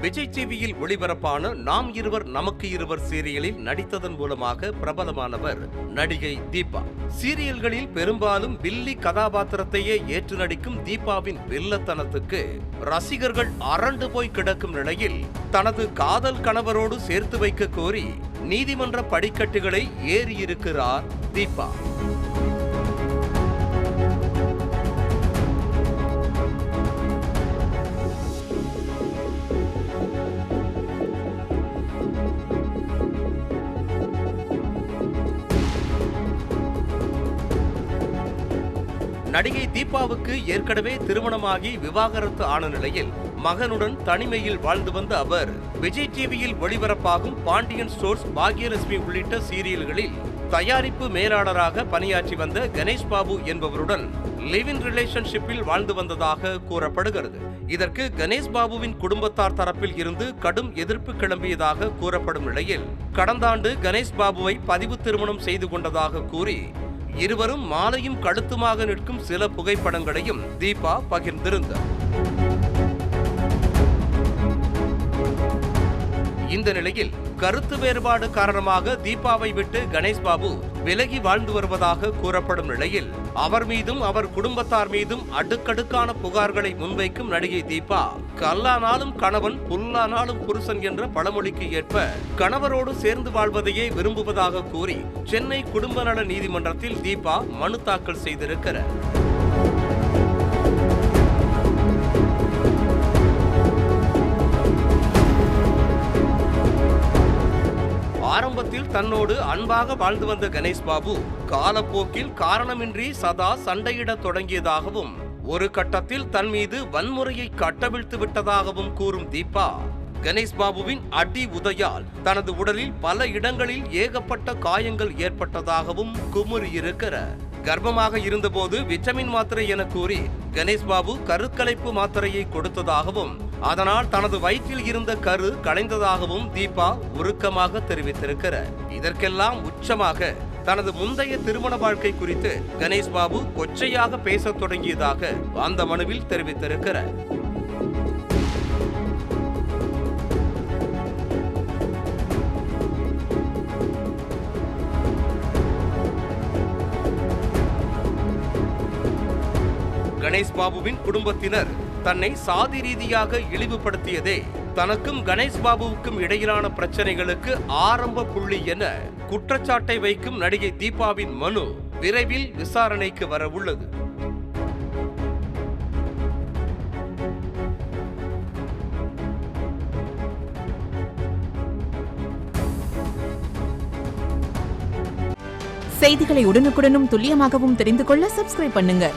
விஜய் டிவியில் ஒளிபரப்பான நாம் இருவர் நமக்கு இருவர் சீரியலில் நடித்ததன் மூலமாக பிரபலமானவர் நடிகை தீபா. சீரியல்களில் பெரும்பாலும் வில்லி கதாபாத்திரத்தையே ஏற்று நடிக்கும் தீபாவின் வில்லத்தனத்துக்கு ரசிகர்கள் அரண்டு போய் கிடக்கும் நிலையில் தனது காதல் கணவரோடு சேர்த்து வைக்க கோரி நீதிமன்ற படிக்கட்டுகளை ஏறியிருக்கிறார் தீபா. நடிகை தீபாவுக்கு ஏற்கனவே திருமணமாகி விவாகரத்து ஆன நிலையில் மகனுடன் தனிமையில் வாழ்ந்து வந்த அவர் விஜய் டிவியில் ஒளிபரப்பாகும் பாண்டியன் ஸ்டோர்ஸ், பாக்யலட்சுமி உள்ளிட்ட சீரியல்களில் தயாரிப்பு மேலாளராக பணியாற்றி வந்த கணேஷ் பாபு என்பவருடன் லிவ் இன் ரிலேஷன்ஷிப்பில் வாழ்ந்து வந்ததாக கூறப்படுகிறது. இதற்கு கணேஷ் பாபுவின் குடும்பத்தார் தரப்பில் இருந்து கடும் எதிர்ப்பு கிளம்பியதாக கூறப்படும் நிலையில் கடந்த ஆண்டு கணேஷ் பாபுவை பதிவு திருமணம் செய்து கொண்டதாக கூறி இருவரும் மாலையும் கழுத்துமாக நிற்கும் சில புகைப்படங்களையும் தீபா பகிர்ந்திருந்தார். இந்த நிலையில் கருத்து வேறுபாடு காரணமாக தீபாவை விட்டு கணேஷ் பாபு விலகி வாழ்ந்து வருவதாக கூறப்படும் நிலையில் அவர் மீதும் அவர் குடும்பத்தார் மீதும் அடுக்கடுக்கான புகார்களை முன்வைக்கும் நடிகை தீபா கல்லானாலும் கணவன் புல்லானாலும் புருஷன் என்ற பழமொழிக்கு ஏற்ப கணவரோடு சேர்ந்து வாழ்வதையே விரும்புவதாக கூறி சென்னை குடும்ப நல நீதிமன்றத்தில் தீபா மனு தாக்கல் செய்திருக்கிறார். ஆரம்பத்தில் தன்னோடு அன்பாக வாழ்ந்து வந்த கணேஷ் பாபு காலப்போக்கில் காரணமின்றி சதா சண்டையிட தொடங்கியதாகவும் ஒரு கட்டத்தில் தன் மீது வன்முறையை கட்டவிழ்த்து விட்டதாகவும் கூறும் தீபா கணேஷ் பாபுவின் அடி உதையால் தனது உடலில் பல இடங்களில் ஏகப்பட்ட காயங்கள் ஏற்பட்டதாகவும் குமுறியிருக்கிறார். கர்ப்பமாக இருந்தபோது விட்டமின் மாத்திரை என கூறி கணேஷ் பாபு கருக்கலைப்பு மாத்திரையை கொடுத்ததாகவும் அதனால் தனது வயிற்றில் இருந்த கரு கலைந்ததாகவும் தீபா உருக்கமாக தெரிவித்திருக்கிறார். இதற்கெல்லாம் உச்சமாக தனது முந்தைய திருமண வாழ்க்கை குறித்து கணேஷ் பாபு கொச்சையாக பேசத் தொடங்கியதாக அந்த மனுவில் தெரிவித்திருக்கிறார். கணேஷ் பாபுவின் குடும்பத்தினர் தன்னை சாதி ரீதியாக இழிவுபடுத்தியதே தனக்கும் கணேஷ் பாபுவுக்கும் இடையிலான பிரச்சனைகளுக்கு ஆரம்ப புள்ளி என குற்றச்சாட்டை வைக்கும் நடிகை தீபாவின் மனு விரைவில் விசாரணைக்கு வர உள்ளது. செய்திகளை உடனுக்குடனும் துல்லியமாகவும் தெரிந்து கொள்ள சப்ஸ்கிரைப் பண்ணுங்க.